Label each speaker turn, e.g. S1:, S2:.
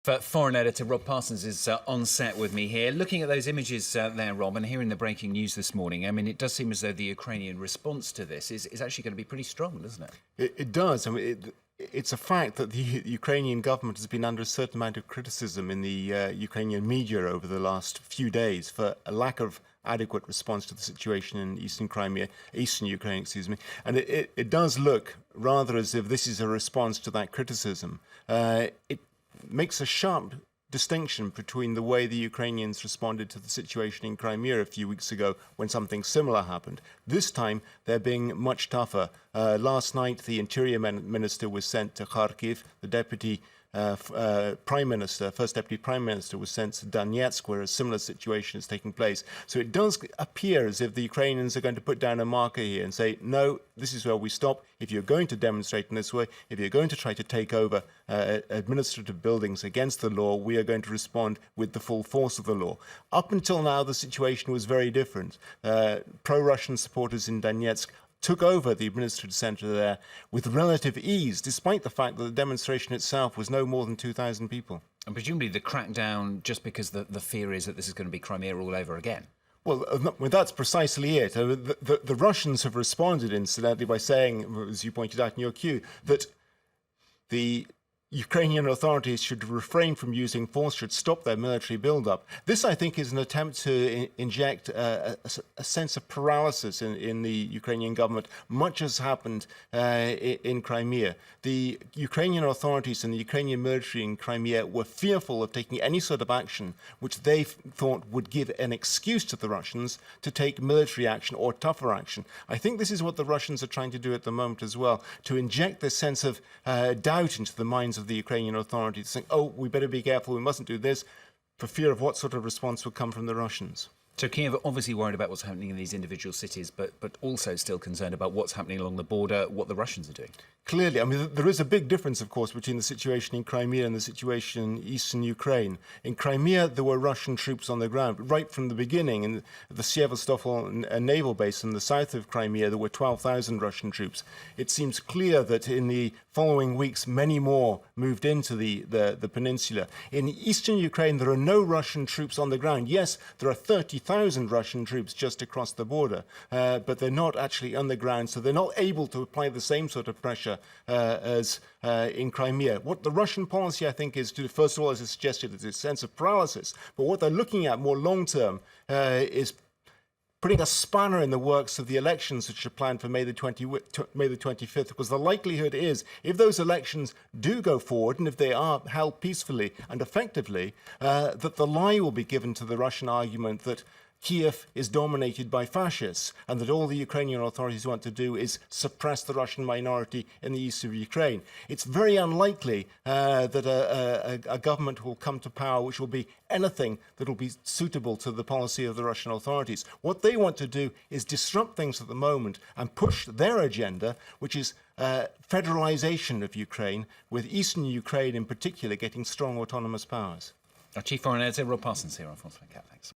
S1: Foreign editor Rob Parsons is on set with me here. Looking at those images there, Rob, and hearing the breaking news this morning, I mean, it does seem as though the Ukrainian response to this is actually going to be pretty strong, doesn't it?
S2: It does. I mean, it's a fact that the Ukrainian government has been under a certain amount of criticism in the Ukrainian media over the last few days for a lack of adequate response to the situation in eastern Ukraine, and it does look rather as if this is a response to that criticism. It makes a sharp distinction between the way the Ukrainians responded to the situation in Crimea a few weeks ago when something similar happened. This time, they're being much tougher. Last night, the Interior Minister was sent to Kharkiv. The Deputy Prime Minister, First Deputy Prime Minister, was sent to Donetsk, where a similar situation is taking place. So it does appear as if the Ukrainians are going to put down a marker here and say, no, this is where we stop. If you're going to demonstrate in this way, if you're going to try to take over administrative buildings against the law, we are going to respond with the full force of the law. Up until now, the situation was very different. Pro-Russian supporters in Donetsk took over the administrative centre there with relative ease, despite the fact that the demonstration itself was no more than 2,000 people.
S1: And presumably the crackdown, just because the fear is that this is going to be Crimea all over again.
S2: Well, that's precisely it. The Russians have responded, incidentally, by saying, as you pointed out in your cue, that the Ukrainian authorities should refrain from using force, should stop their military build-up. This, I think, is an attempt to inject a sense of paralysis in the Ukrainian government, much has happened in Crimea. The Ukrainian authorities and the Ukrainian military in Crimea were fearful of taking any sort of action which they thought would give an excuse to the Russians to take military action or tougher action. I think this is what the Russians are trying to do at the moment as well, to inject this sense of doubt into the minds of the Ukrainian authorities, saying, oh, we better be careful, we mustn't do this, for fear of what sort of response will come from the Russians.
S1: So Kiev are obviously worried about what's happening in these individual cities, but also still concerned about what's happening along the border, what the Russians are doing.
S2: Clearly, I mean, there is a big difference, of course, between the situation in Crimea and the situation in eastern Ukraine. In Crimea, there were Russian troops on the ground. Right from the beginning, in the Sevastopol naval base in the south of Crimea, there were 12,000 Russian troops. It seems clear that in the following weeks, many more moved into the peninsula. In eastern Ukraine, there are no Russian troops on the ground. Yes, there are 30,000 Russian troops just across the border, but they're not actually on the ground, so they're not able to apply the same sort of pressure as in Crimea. What the Russian policy, I think, is to, first of all, as I suggested, is a sense of paralysis. But what they're looking at more long-term is putting a spanner in the works of the elections which are planned for May the 25th, because the likelihood is, if those elections do go forward and if they are held peacefully and effectively, that the lie will be given to the Russian argument that Kiev is dominated by fascists and that all the Ukrainian authorities want to do is suppress the Russian minority in the east of Ukraine. It's very unlikely that a government will come to power which will be anything that will be suitable to the policy of the Russian authorities. What they want to do is disrupt things at the moment and push their agenda, which is federalization of Ukraine, with eastern Ukraine in particular getting strong autonomous powers.
S1: Our Chief Foreign Editor, Rob Parsons, here on France 24. Thanks.